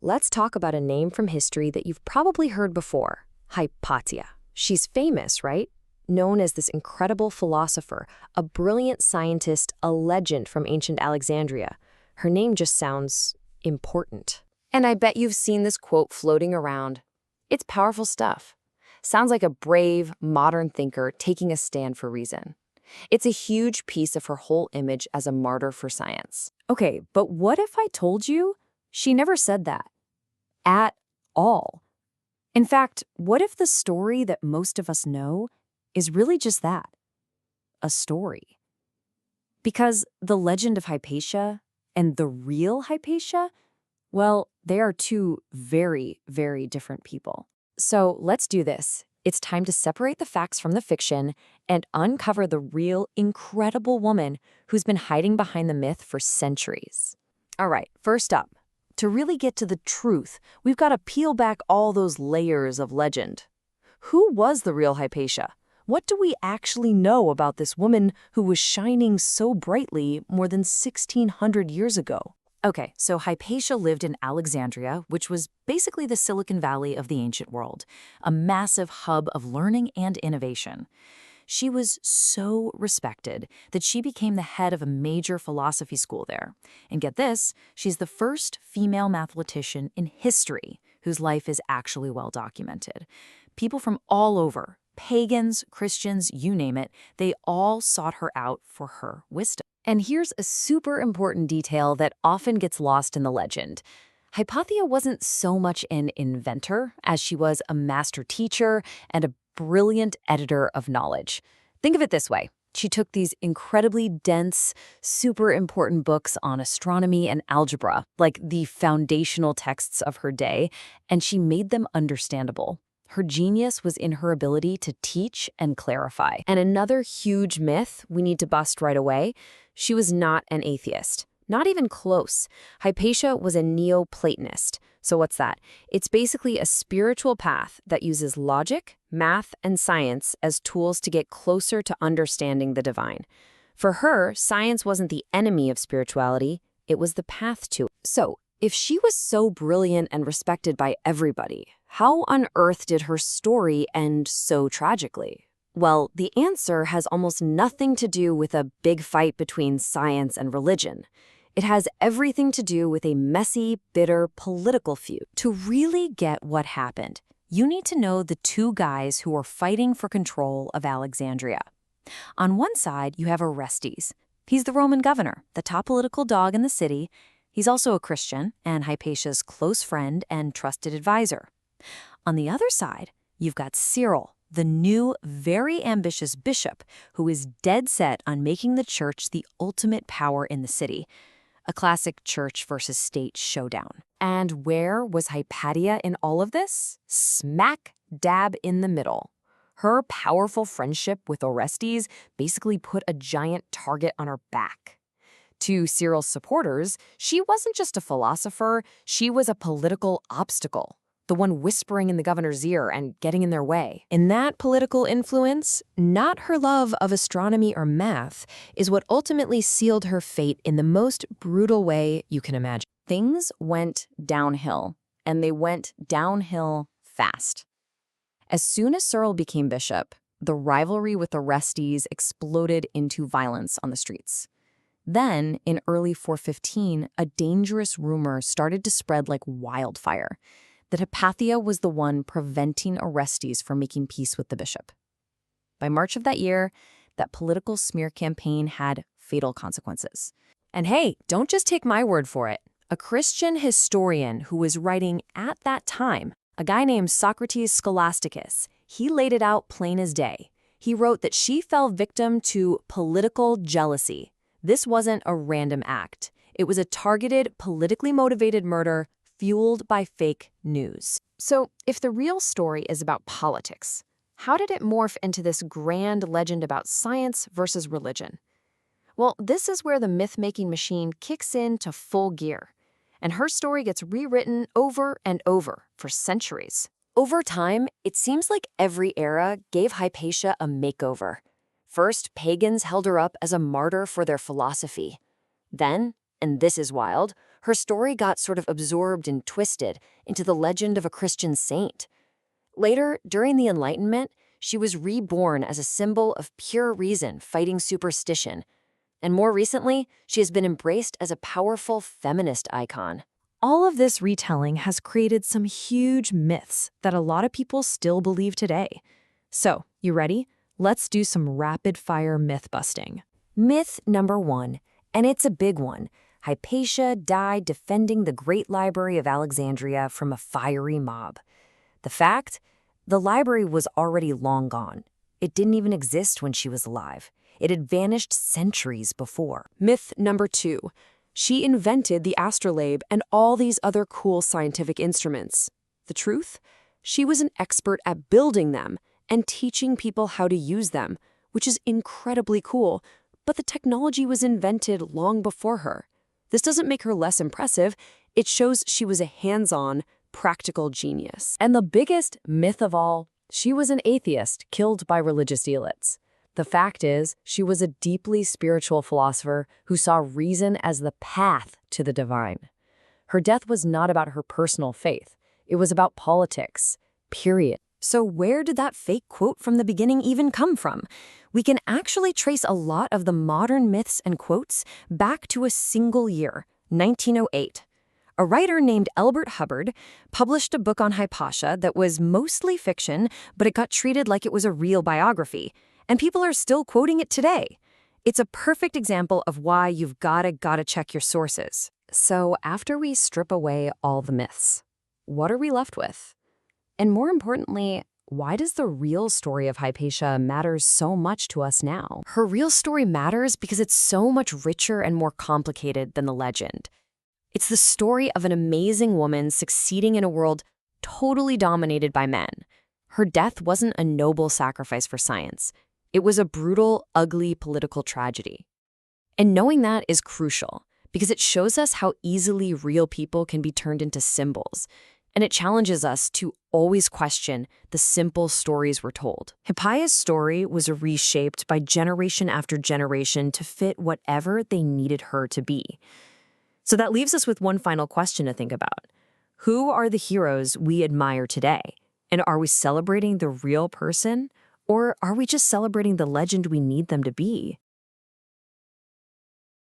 Let's talk about a name from history that you've probably heard before, Hypatia. She's famous, right? Known as this incredible philosopher, a brilliant scientist, a legend from ancient Alexandria. Her name just sounds important. And I bet you've seen this quote floating around. It's powerful stuff. Sounds like a brave, modern thinker taking a stand for reason. It's a huge piece of her whole image as a martyr for science. Okay, but what if I told you she never said that? At all. In fact, what if the story that most of us know is really just that? A story. Because the legend of Hypatia and the real Hypatia, well, they are two very, very different people. So let's do this. It's time to separate the facts from the fiction and uncover the real, incredible woman who's been hiding behind the myth for centuries. All right, first up, to really get to the truth, we've got to peel back all those layers of legend. Who was the real Hypatia? What do we actually know about this woman who was shining so brightly more than 1,600 years ago? Okay, so Hypatia lived in Alexandria, which was basically the Silicon Valley of the ancient world, a massive hub of learning and innovation. She was so respected that she became the head of a major philosophy school there. And get this, she's the first female mathematician in history whose life is actually well documented. People from all over, pagans, Christians, you name it, they all sought her out for her wisdom. And here's a super important detail that often gets lost in the legend. Hypatia wasn't so much an inventor as she was a master teacher and a brilliant editor of knowledge. Think of it this way. She took these incredibly dense, super important books on astronomy and algebra, like the foundational texts of her day, and she made them understandable. Her genius was in her ability to teach and clarify. And another huge myth we need to bust right away, she was not an atheist. Not even close. Hypatia was a Neoplatonist. So what's that? It's basically a spiritual path that uses logic, math, and science as tools to get closer to understanding the divine. For her, science wasn't the enemy of spirituality, it was the path to it. So, if she was so brilliant and respected by everybody, how on earth did her story end so tragically? Well, the answer has almost nothing to do with a big fight between science and religion. It has everything to do with a messy, bitter political feud. To really get what happened, you need to know the two guys who were fighting for control of Alexandria. On one side, you have Orestes. He's the Roman governor, the top political dog in the city. He's also a Christian and Hypatia's close friend and trusted advisor. On the other side, you've got Cyril, the new, very ambitious bishop who is dead set on making the church the ultimate power in the city. A classic church versus state showdown. And where was Hypatia in all of this? Smack dab in the middle. Her powerful friendship with Orestes basically put a giant target on her back. To Cyril's supporters, she wasn't just a philosopher, she was a political obstacle, the one whispering in the governor's ear and getting in their way. And that political influence, not her love of astronomy or math, is what ultimately sealed her fate in the most brutal way you can imagine. Things went downhill, and they went downhill fast. As soon as Cyril became bishop, the rivalry with Orestes exploded into violence on the streets. Then, in early 415, a dangerous rumor started to spread like wildfire, that Hypatia was the one preventing Orestes from making peace with the bishop. By March of that year, that political smear campaign had fatal consequences. And hey, don't just take my word for it. A Christian historian who was writing at that time, a guy named Socrates Scholasticus, he laid it out plain as day. He wrote that she fell victim to political jealousy. This wasn't a random act. It was a targeted, politically motivated murder fueled by fake news. So, if the real story is about politics, how did it morph into this grand legend about science versus religion? Well, this is where the myth-making machine kicks into full gear, and her story gets rewritten over and over for centuries. Over time, it seems like every era gave Hypatia a makeover. First, pagans held her up as a martyr for their philosophy. Then, and this is wild, Her story got sort of absorbed and twisted into the legend of a Christian saint. Later, during the Enlightenment, she was reborn as a symbol of pure reason fighting superstition. And more recently, she has been embraced as a powerful feminist icon. All of this retelling has created some huge myths that a lot of people still believe today. So, you ready? Let's do some rapid-fire myth busting. Myth number 1, and it's a big one. Hypatia died defending the great library of Alexandria from a fiery mob. The fact? The library was already long gone. It didn't even exist when she was alive. It had vanished centuries before. Myth number 2. She invented the astrolabe and all these other cool scientific instruments. The truth? She was an expert at building them and teaching people how to use them, which is incredibly cool, but the technology was invented long before her. This doesn't make her less impressive. It shows she was a hands-on, practical genius. And the biggest myth of all, she was an atheist killed by religious zealots. The fact is, she was a deeply spiritual philosopher who saw reason as the path to the divine. Her death was not about her personal faith. It was about politics, period. So where did that fake quote from the beginning even come from? We can actually trace a lot of the modern myths and quotes back to a single year, 1908. A writer named Elbert Hubbard published a book on Hypatia that was mostly fiction, but it got treated like it was a real biography. And people are still quoting it today. It's a perfect example of why you've gotta check your sources. So after we strip away all the myths, what are we left with? And more importantly, why does the real story of Hypatia matter so much to us now? Her real story matters because it's so much richer and more complicated than the legend. It's the story of an amazing woman succeeding in a world totally dominated by men. Her death wasn't a noble sacrifice for science. It was a brutal, ugly political tragedy. And knowing that is crucial because it shows us how easily real people can be turned into symbols. And it challenges us to always question the simple stories we're told. Hypatia's story was reshaped by generation after generation to fit whatever they needed her to be. So that leaves us with one final question to think about. Who are the heroes we admire today? And are we celebrating the real person? Or are we just celebrating the legend we need them to be?